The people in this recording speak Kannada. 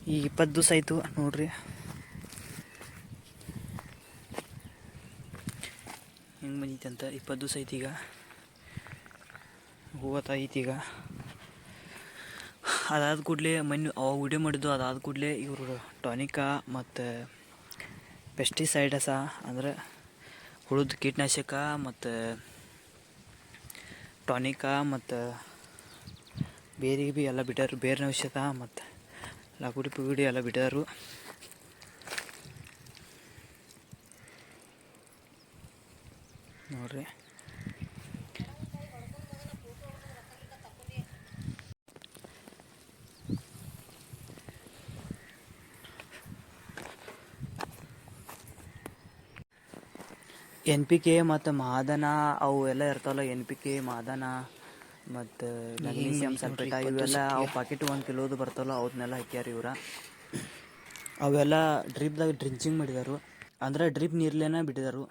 ಈಗ 20 ದಿವಸ ಆಯಿತು ನೋಡ್ರಿ. ಹೆಂಗೆ ಬಂದಿತ್ತು ಅಂತ 20 ದಿವಸ ಐತಿ. ಈಗ ಹೋಗತ್ತೈತಿ. ಈಗ ಅದಾದ ಕೂಡಲೇ ಅವಾಗ ವಿಡಿಯೋ ಮಾಡಿದ್ದು ಅದಾದ ಕೂಡಲೇ ಇವರು ಟಾನಿಕಾ ಮತ್ತು ಪೆಸ್ಟಿಸೈಡಸ ಅಂದರೆ ಹುಳದ ಕೀಟನಾಶಕ ಮತ್ತು ಟಾನಿಕಾ ಮತ್ತು ಬೇರಿಗೆ ಭೀ ಎಲ್ಲ ಬಿಟ್ಟಾರು. ಬೇರಿನ ಔಷಧ ಮತ್ತು ಲಗುಡಿ ಪುಗುಡಿ ಎಲ್ಲ ಬಿಟ್ಟಾರು. ನೋಡ್ರಿ NPK ಮತ್ತು ಮಾದನ ಅವು ಎಲ್ಲ ಇರ್ತಾವಲ್ಲ. NPK ಮಾದನ ಮತ್ತು ಮೆಗ್ನೀಷಿಯಮ್ ಸಲ್ಫೇಟ ಇವೆಲ್ಲ ಅವು ಪಾಕೆಟ್ 1 ಕಿಲೋದು ಬರ್ತಾವಲ್ಲ, ಅವನ್ನೆಲ್ಲ ಹಾಕ್ಯಾರ ಇವ್ರ. ಅವೆಲ್ಲ ಡ್ರಿಪ್ದಾಗ ಡ್ರಿಂಚಿಂಗ್ ಮಾಡಿದರು, ಅಂದ್ರೆ ಡ್ರಿಪ್ ನೀರ್ಲೇನ ಬಿಟ್ಟಿದರು.